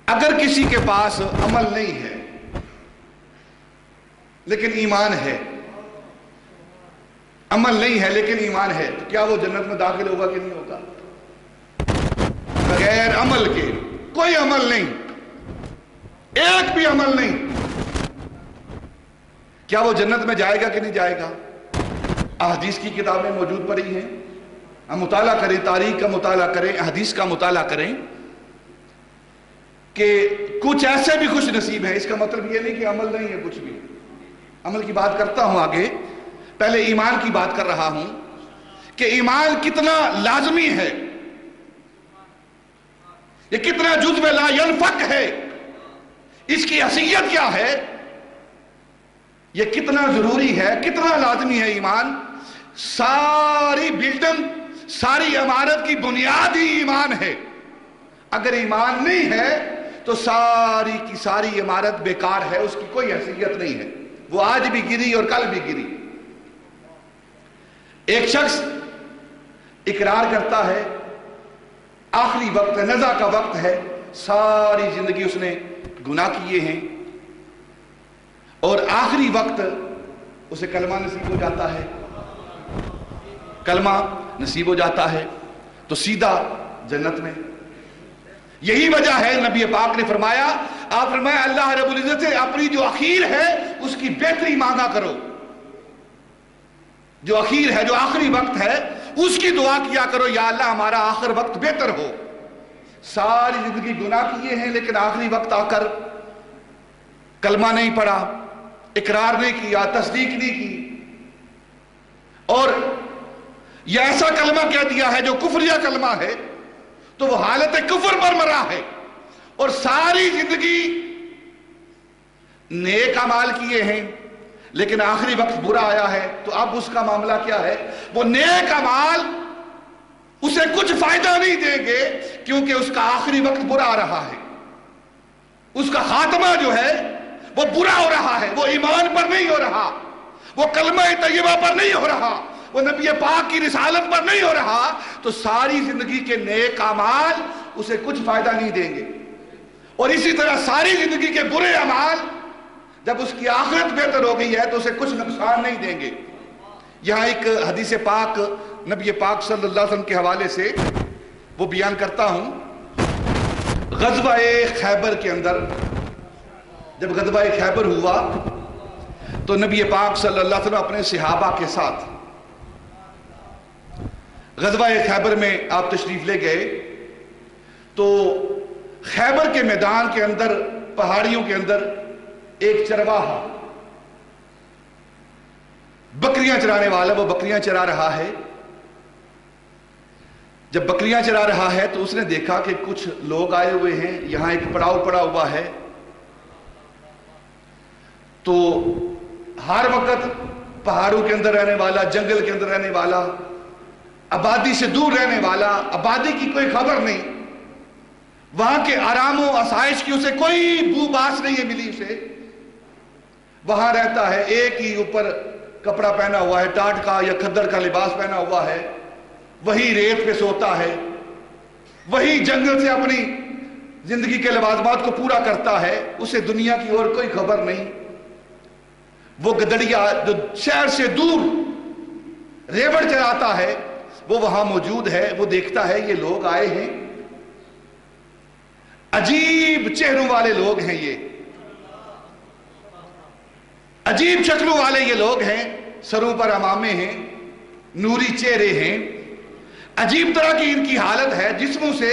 اگر کسی کے پاس عمل نہیں ہے لیکن ایمان ہے، عمل نہیں ہے لیکن ایمان ہے، تو کیا وہ جنت میں داخل ہوگا کہ نہیں ہوگا؟ بغیر عمل کے، کوئی عمل نہیں، ایک بھی عمل نہیں، کیا وہ جنت میں جائے گا کہ نہیں جائے گا؟ احادیث کی کتابیں موجود پڑی ہیں، ہم مطالعہ کریں، تاریخ کا مطالعہ کریں، احادیث کا مطالعہ کریں کہ کچھ ایسے بھی خوش نصیب ہیں۔ اس کا مطلب یہ نہیں کہ عمل نہیں ہے کچھ بھی، عمل کی بات کرتا ہوں آگے، پہلے ایمان کی بات کر رہا ہوں کہ ایمان کتنا لازمی ہے، یہ کتنا جزو لا ينفک ہے، اس کی حیثیت کیا ہے، یہ کتنا ضروری ہے، کتنا لازمی ہے ایمان۔ ساری بلڈنگ، ساری عمارت کی بنیاد ہی ایمان ہے، اگر ایمان نہیں ہے تو ساری کی ساری عمارت بیکار ہے، اس کی کوئی حیثیت نہیں ہے، وہ آج بھی گری اور کل بھی گری۔ ایک شخص اقرار کرتا ہے آخری وقت ہے، نزع کا وقت ہے، ساری زندگی اس نے گناہ کیے ہیں اور آخری وقت اسے کلمہ نصیب ہو جاتا ہے، کلمہ نصیب ہو جاتا ہے تو سیدھا جنت میں۔ یہی وجہ ہے نبی پاک نے فرمایا، آپ فرمایا اللہ رب العزت سے اپنی جو اخیر ہے اس کی بہتری مانگا کرو، جو اخیر ہے، جو آخری وقت ہے، اس کی دعا کیا کرو، یا اللہ ہمارا آخر وقت بہتر ہو۔ ساری زندگی گناہ کیے ہیں لیکن آخری وقت آ کر کلمہ نہیں پڑھا، اقرار نہیں کیا، تصدیق نہیں کی، اور یہ ایسا کلمہ کہہ دیا ہے جو کفریہ کلمہ ہے، تو وہ حالت کفر پر مرا ہے، اور ساری زندگی نیک اعمال کیے ہیں لیکن آخری وقت برا آیا ہے، تو اب اس کا معاملہ کیا ہے؟ وہ نیک اعمال اسے کچھ فائدہ نہیں دیں گے کیونکہ اس کا آخری وقت برا آ رہا ہے، اس کا خاتمہ جو ہے وہ برا ہو رہا ہے، وہ ایمان پر نہیں ہو رہا، وہ کلمہ طیبہ پر نہیں ہو رہا، وہ نبی پاک کی رسالت پر نہیں ہو رہا، تو ساری زندگی کے نیک اعمال اسے کچھ فائدہ نہیں دیں گے، اور اسی طرح ساری زندگی کے برے اعمال جب اس کی آخرت بہتر ہو گئی ہے تو اسے کچھ نقصان نہیں دیں گے۔ یہاں ایک حدیث پاک نبی پاک صلی اللہ علیہ وسلم کے حوالے سے وہ بیان کرتا ہوں۔ غزوہ خیبر کے اندر جب غزوہ خیبر ہوا تو نبی پاک صلی اللہ علیہ وسلم اپنے صحابہ کے ساتھ غزوہ خیبر میں آپ تشریف لے گئے، تو خیبر کے میدان کے اندر، پہاڑیوں کے اندر ایک چرواہا، بکریاں چرانے والا، وہ بکریاں چرا رہا ہے۔ جب بکریاں چرا رہا ہے تو اس نے دیکھا کہ کچھ لوگ آئے ہوئے ہیں، یہاں ایک پڑاؤ پڑا ہوا ہے، تو ہر وقت پہاڑوں کے اندر رہنے والا، جنگل کے اندر رہنے والا، آبادی سے دور رہنے والا، آبادی کی کوئی خبر نہیں، وہاں کے آرام و آسائش کی اسے کوئی بو باس نہیں ہے ملی اسے، وہاں رہتا ہے، ایک ہی اوپر کپڑا پہنا ہوا ہے، ٹاٹ کا یا کھدر کا لباس پہنا ہوا ہے، وہی ریت پہ سوتا ہے، وہی جنگل سے اپنی زندگی کے لوازمات کو پورا کرتا ہے، اسے دنیا کی اور کوئی خبر نہیں۔ وہ گدڑیا جو شہر سے دور ریوڑ چراتا ہے وہ وہاں موجود ہے، وہ دیکھتا ہے یہ لوگ آئے ہیں، عجیب چہروں والے لوگ ہیں، یہ عجیب شکلوں والے یہ لوگ ہیں، سروں پر عمامے ہیں، نوری چہرے ہیں، عجیب طرح کی ان کی حالت ہے، جسموں سے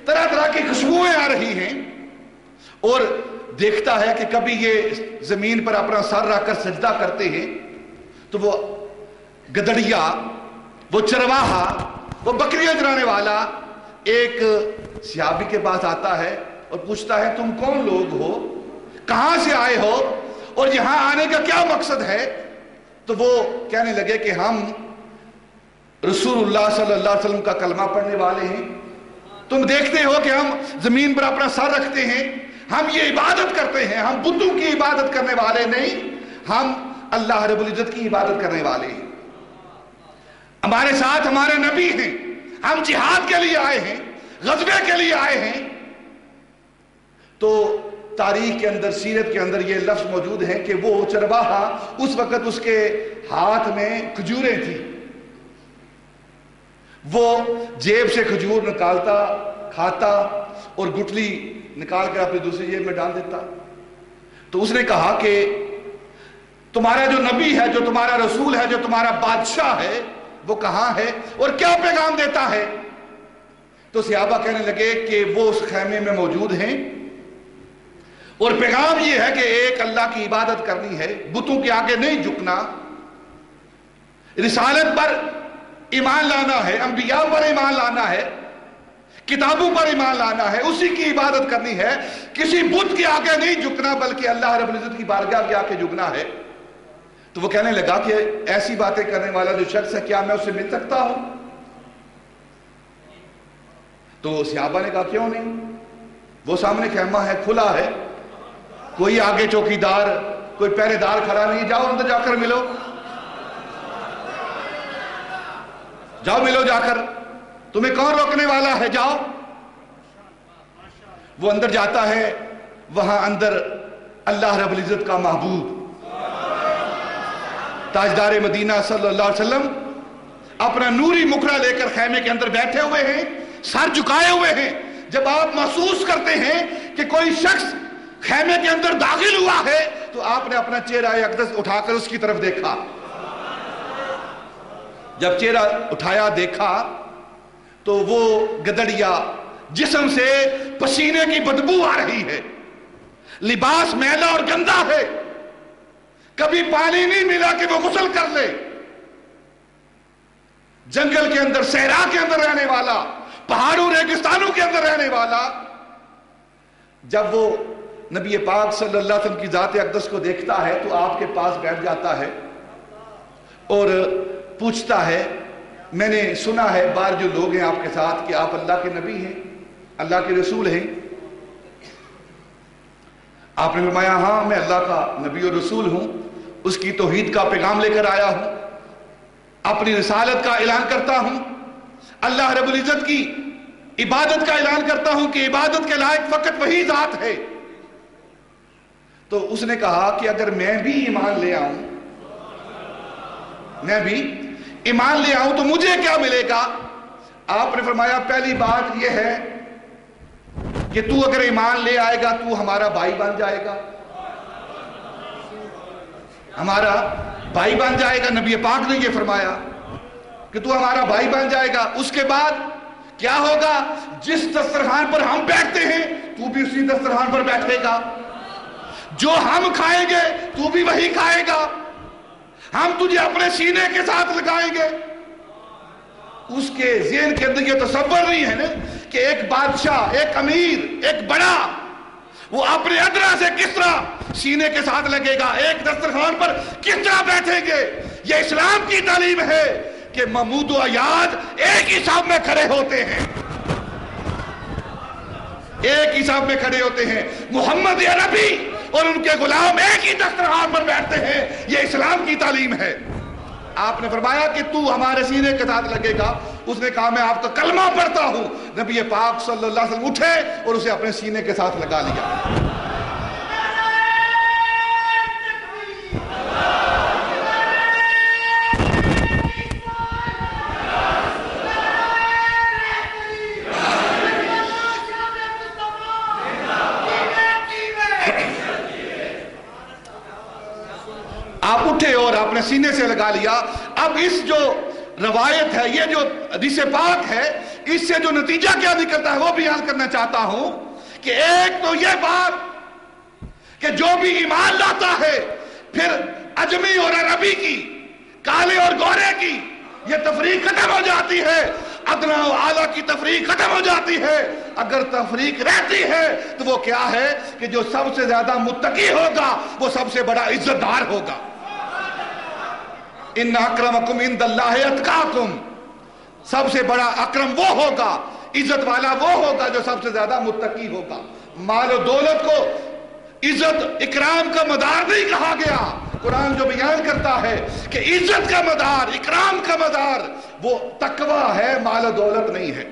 طرح طرح کی خوشبوئیں آ رہی ہیں، اور دیکھتا ہے کہ کبھی یہ زمین پر اپنا سر رکھ کر سجدہ کرتے ہیں، تو وہ گدڑیا، وہ چرواہا، وہ بکریاں چرانے والا ایک صحابی کے پاس آتا ہے اور پوچھتا ہے تم کون لوگ ہو، کہاں سے آئے ہو اور یہاں آنے کا کیا مقصد ہے؟ تو وہ کہنے لگے کہ ہم رسول اللہ صلی اللہ علیہ وسلم کا کلمہ پڑھنے والے ہیں، تم دیکھتے ہو کہ ہم زمین پر اپنا سر رکھتے ہیں، ہم یہ عبادت کرتے ہیں، ہم بتوں کی عبادت کرنے والے نہیں، ہم اللہ رب العزت کی عبادت کرنے والے ہیں، ہمارے ساتھ ہمارے نبی ہیں، ہم جہاد کے لیے آئے ہیں، غزوے کے لیے آئے ہیں۔ تو تاریخ کے اندر، سیرت کے اندر یہ لفظ موجود ہیں کہ وہ چرواہا اس وقت اس کے ہاتھ میں کھجوریں تھیں، وہ جیب سے کھجور نکالتا، کھاتا اور گٹلی نکال کر اپنی دوسری جیب میں ڈال دیتا۔ تو اس نے کہا کہ تمہارا جو نبی ہے، جو تمہارا رسول ہے، جو تمہارا بادشاہ ہے، وہ کہاں ہے اور کیا پیغام دیتا ہے؟ تو صحابہ کہنے لگے کہ وہ اس خیمے میں موجود ہیں اور پیغام یہ ہے کہ ایک اللہ کی عبادت کرنی ہے، بتوں کے آگے نہیں جھکنا، رسالت پر ایمان لانا ہے، انبیاء پر ایمان لانا ہے، کتابوں پر ایمان لانا ہے، اسی کی عبادت کرنی ہے، کسی بت کے آگے نہیں جھکنا بلکہ اللہ رب العزت کی بارگاہ کے آگے جھکنا ہے۔ تو وہ کہنے لگا کہ ایسی باتیں کرنے والا جو شخص ہے، کیا میں اسے مل سکتا ہوں؟ تو صحابہ نے کہا کیوں نہیں، وہ سامنے خیمہ ہے، کھلا ہے، کوئی آگے چوکیدار، کوئی پہرے دار کھڑا نہیں، جاؤ اندر جا کر ملو، جاؤ ملو جا کر، تمہیں کون روکنے والا ہے، جاؤ۔ وہ اندر جاتا ہے، وہاں اندر اللہ رب العزت کا محبوب تاجدار مدینہ صلی اللہ علیہ وسلم اپنا نوری مکرا لے کر خیمے کے اندر بیٹھے ہوئے ہیں، سر جھکائے ہوئے ہیں۔ جب آپ محسوس کرتے ہیں کہ کوئی شخص خیمے کے اندر داخل ہوا ہے تو آپ نے اپنا چہرہ اقدس اٹھا کر اس کی طرف دیکھا۔ جب چہرہ اٹھایا دیکھا تو وہ گدڑیا جسم سے پسینے کی بدبو آ رہی ہے، لباس میلا اور گندا ہے، کبھی پانی نہیں ملا کہ وہ غسل کر لے، جنگل کے اندر، صحرا کے اندر رہنے والا، پہاڑوں ریگستانوں کے اندر رہنے والا، جب وہ نبی پاک صلی اللہ علیہ وسلم کی ذات اقدس کو دیکھتا ہے تو آپ کے پاس بیٹھ جاتا ہے اور پوچھتا ہے، میں نے سنا ہے باہر جو لوگ ہیں آپ کے ساتھ کہ آپ اللہ کے نبی ہیں، اللہ کے رسول ہیں۔ آپ نے فرمایا ہاں میں اللہ کا نبی اور رسول ہوں، اس کی توحید کا پیغام لے کر آیا ہوں، اپنی رسالت کا اعلان کرتا ہوں، اللہ رب العزت کی عبادت کا اعلان کرتا ہوں کہ عبادت کے لائق فقط وہی ذات ہے۔ تو اس نے کہا کہ اگر میں بھی ایمان لے آؤں، میں بھی ایمان لے آؤں تو مجھے کیا ملے گا؟ آپ نے فرمایا پہلی بات یہ ہے کہ تو اگر ایمان لے آئے گا تو ہمارا بھائی بن جائے گا، ہمارا بھائی بن جائے گا۔ نبی پاک نے یہ فرمایا کہ تو ہمارا بھائی بن جائے گا۔ اس کے بعد کیا ہوگا؟ جس دسترخوان پر ہم بیٹھتے ہیں تو بھی اسی دسترخوان پر بیٹھے گا، جو ہم کھائیں گے تو بھی وہی کھائے گا، ہم تجھے اپنے سینے کے ساتھ لگائیں گے۔ اس کے ذہن کے اندر یہ تصور نہیں ہے نا کہ ایک بادشاہ، ایک امیر، ایک بڑا، وہ اپنے ادرا سے کس طرح سینے کے ساتھ لگے گا، ایک دسترخوان پر کس طرح بیٹھیں گے۔ یہ اسلام کی تعلیم ہے کہ محمود و ایاد ایک ہی صف میں کھڑے ہوتے ہیں، ایک ہی صف میں کھڑے ہوتے ہیں، محمد عربی اور ان کے غلام ایک ہی دسترخوان پر بیٹھتے ہیں۔ یہ اسلام کی تعلیم ہے۔ آپ نے فرمایا کہ تو ہمارے سینے کے ساتھ لگے گا۔ اس نے کہا میں آپ کا کلمہ پڑھتا ہوں۔ نبی پاک صلی اللہ علیہ وسلم اٹھے اور اسے اپنے سینے کے ساتھ لگا لیا۔ آپ اٹھے اور آپ نے سینے سے لگا لیا۔ اب اس جو روایت ہے، یہ جو حدیث پاک ہے، اس سے جو نتیجہ کیا نکلتا ہے وہ بیان کرنا چاہتا ہوں کہ ایک تو یہ بات کہ جو بھی ایمان لاتا ہے پھر اجمی اور عربی کی، کالے اور گورے کی یہ تفریق ختم ہو جاتی ہے، ادنا و اعلیٰ کی تفریق ختم ہو جاتی ہے۔ اگر تفریق رہتی ہے تو وہ کیا ہے کہ جو سب سے زیادہ متقی ہوگا وہ سب سے بڑا عزت دار ہوگا۔ ان اکرمکم عند اللہ اتقاکم، سب سے بڑا اکرم وہ ہوگا، عزت والا وہ ہوگا جو سب سے زیادہ متقی ہوگا۔ مال و دولت کو عزت اکرام کا مدار نہیں کہا گیا۔ قرآن جو بیان کرتا ہے کہ عزت کا مدار، اکرام کا مدار وہ تقوی ہے، مال و دولت نہیں ہے۔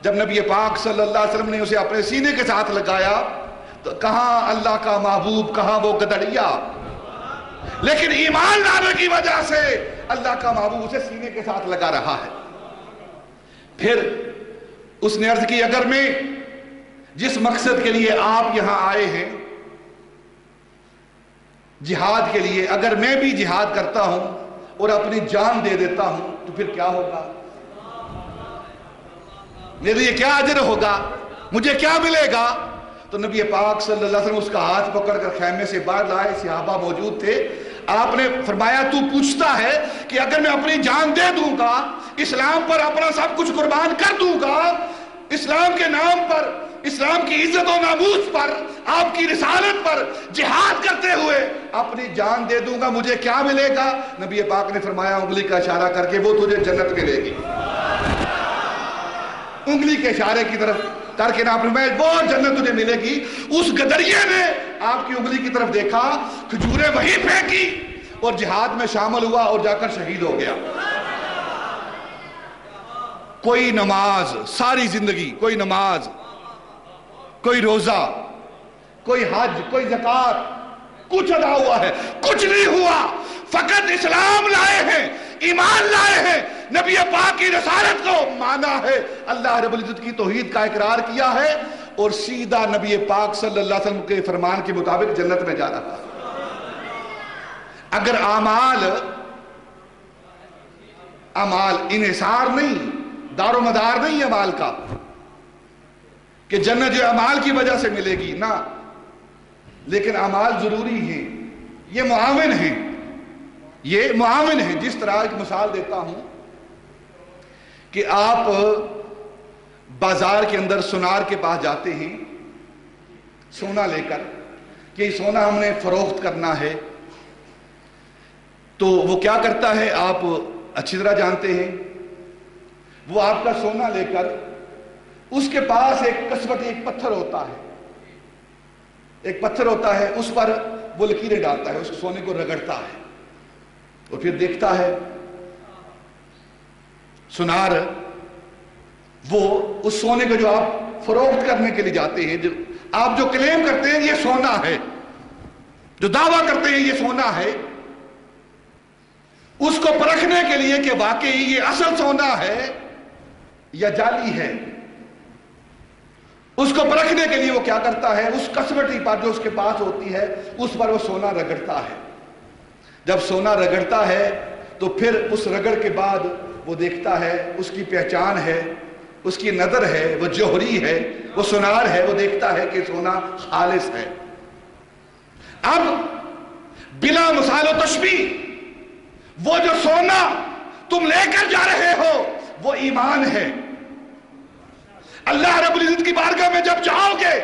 جب نبی پاک صلی اللہ علیہ وسلم نے اسے اپنے سینے کے ساتھ لگایا تو کہاں اللہ کا محبوب، کہاں وہ گدڑیا، لیکن ایمان لانے کی وجہ سے اللہ کا محبوب اسے سینے کے ساتھ لگا رہا ہے۔ پھر اس نے عرض کی اگر میں جس مقصد کے لیے آپ یہاں آئے ہیں جہاد کے لیے، اگر میں بھی جہاد کرتا ہوں اور اپنی جان دے دیتا ہوں تو پھر کیا ہوگا؟ میرے لیے کیا اجر ہوگا؟ مجھے کیا ملے گا؟ تو نبی پاک صلی اللہ علیہ وسلم اس کا ہاتھ پکڑ کر خیمے سے باہر لائے، صحابہ موجود تھے۔ آپ نے فرمایا تو پوچھتا ہے کہ اگر میں اپنی جان دے دوں گا، اسلام پر اپنا سب کچھ قربان کر دوں گا، اسلام کے نام پر، اسلام کی عزت و ناموس پر، آپ کی رسالت پر جہاد کرتے ہوئے اپنی جان دے دوں گا، مجھے کیا ملے گا؟ نبی پاک نے فرمایا انگلی کا اشارہ کر کے وہ تجھے جنت ملے گی۔ انگلی کے اشارے کی طرف کر کے نہ فرمایا وہ جنت تجھے ملے گی۔ اس گدڑیے نے آپ کی انگلی کی طرف دیکھا، کھجوریں وہی پھینکی اور جہاد میں شامل ہوا اور جا کر شہید ہو گیا۔ کوئی نماز ساری زندگی، کوئی نماز، کوئی روزہ، کوئی حج، کوئی زکوٰۃ، کچھ ادا ہوا ہے؟ کچھ نہیں ہوا۔ فقط اسلام لائے ہیں، ایمان لائے ہیں، نبی پاک کی رسالت کو مانا ہے، اللہ رب العزت کی توحید کا اقرار کیا ہے اور سیدھا نبی پاک صلی اللہ علیہ وسلم کے فرمان کے مطابق جنت میں جا رہا ہے۔ اگر اعمال انحصار نہیں، دار و مدار نہیں اعمال کا کہ جنت جو اعمال کی وجہ سے ملے گی، نہ، لیکن اعمال ضروری ہیں، یہ معاون ہیں، یہ معاون ہیں۔ جس طرح ایک مثال دیتا ہوں کہ آپ بازار کے اندر سونار کے پاس جاتے ہیں سونا لے کر کہ یہ سونا ہم نے فروخت کرنا ہے، تو وہ کیا کرتا ہے آپ اچھی طرح جانتے ہیں، وہ آپ کا سونا لے کر اس کے پاس ایک کسوٹی، ایک پتھر ہوتا ہے، ایک پتھر ہوتا ہے، اس پر وہ لکیریں ڈالتا ہے، اس سونے کو رگڑتا ہے اور پھر دیکھتا ہے سونار وہ اس سونے کو جو آپ فروخت کرنے کے لیے جاتے ہیں، جو آپ جو کلیم کرتے ہیں یہ سونا ہے، جو دعویٰ کرتے ہیں یہ سونا ہے، اس کو پرکھنے کے لیے کہ واقعی یہ اصل سونا ہے یا جعلی ہے، اس کو پرکھنے کے لیے وہ کیا کرتا ہے، اس کسوٹی پر جو اس کے پاس ہوتی ہے اس پر وہ سونا رگڑتا ہے۔ جب سونا رگڑتا ہے تو پھر اس رگڑ کے بعد وہ دیکھتا ہے، اس کی پہچان ہے، اس کی نظر ہے، وہ جوہری ہے، وہ سونار ہے، وہ دیکھتا ہے کہ سونا خالص ہے۔ اب بلا مثال و تشبیہ وہ جو سونا تم لے کر جا رہے ہو وہ ایمان ہے۔ اللہ رب العزت کی بارگاہ میں جب جاؤ گے،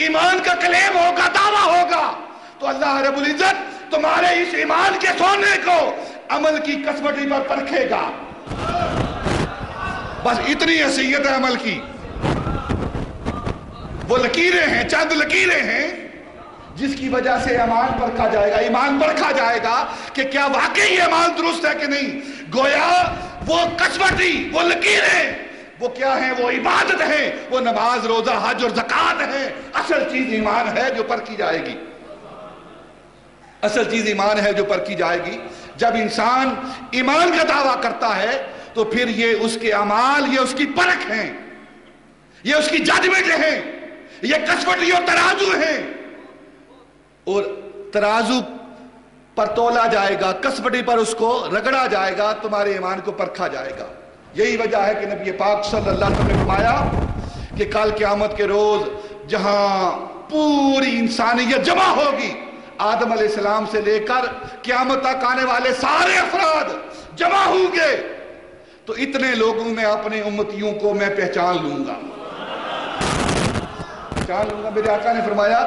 ایمان کا کلیم ہوگا، دعویٰ ہوگا، تو اللہ رب العزت تمہارے اس ایمان کے سونے کو عمل کی کسوٹی پر پرکھے گا۔ بس اتنی حیثیت ہے عمل کی۔ وہ لکیریں ہیں، چند لکیریں ہیں جس کی وجہ سے ایمان پرکھا جائے گا، ایمان پرکھا جائے گا کہ کیا واقعی ایمان درست ہے کہ نہیں۔ گویا وہ کسوٹی، وہ لکیریں، وہ کیا ہیں؟ وہ عبادت ہے، وہ نماز، روزہ، حج اور زکوٰۃ ہے۔ اصل چیز ایمان ہے جو پرکھی جائے گی، اصل چیز ایمان ہے جو پرکھی جائے گی۔ جب انسان ایمان کا دعویٰ کرتا ہے تو پھر یہ اس کے اعمال، یہ اس کی پرکھ ہیں، یہ اس کی ججمنٹ ہیں، یہ کسوٹی اور ترازو ہیں، اور ترازو پر تولا جائے گا، کسوٹی پر اس کو رگڑا جائے گا، تمہارے ایمان کو پرکھا جائے گا۔ یہی وجہ ہے کہ نبی پاک صلی اللہ علیہ وسلم نے فرمایا کہ کل قیامت کے روز جہاں پوری انسانیت جمع ہوگی، آدم علیہ السلام سے لے کر قیامت تک آنے والے سارے افراد جمع ہوں گے، تو اتنے لوگوں میں اپنے امتیوں کو میں پہچان لوں گا، پہچان لوں گا۔ میرے آقا نے فرمایا،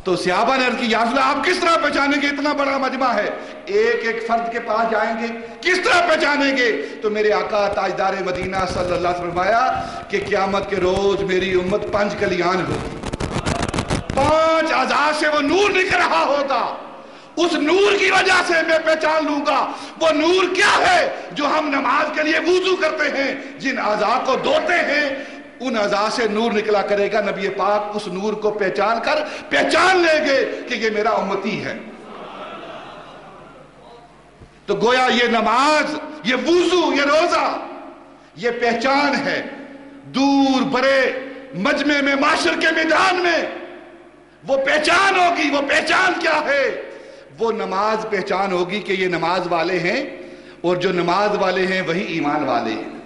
تو صحابہ نے عرض کی یا رسول اللہ آپ کس طرح پہچانیں گے؟ اتنا بڑا مجمع ہے، ایک ایک فرد کے پاس جائیں گے، کس طرح پہچانیں گے؟ تو میرے آقا تاجدار مدینہ صلی اللہ علیہ وسلم فرمایا کہ قیامت کے روز میری امت 5 کلیان ہوگی، 5 اعضاء سے وہ نور نکل رہا ہوگا، اس نور کی وجہ سے میں پہچان لوں گا وہ نور کیا ہے جو ہم نماز کے لیے وضو کرتے ہیں، جن اعضاء کو دھوتے ہیں ان اعضاء سے نور نکلا کرے گا۔ نبی پاک اس نور کو پہچان لیں گے کہ یہ میرا امتی ہے۔ تو گویا یہ نماز، یہ وضو، یہ روزہ، یہ پہچان ہے۔ دور برے مجمع میں، معاشر کے میدان میں وہ پہچان ہوگی۔ وہ پہچان کیا ہے؟ وہ نماز پہچان ہوگی کہ یہ نماز والے ہیں، اور جو نماز والے ہیں وہی ایمان والے ہیں۔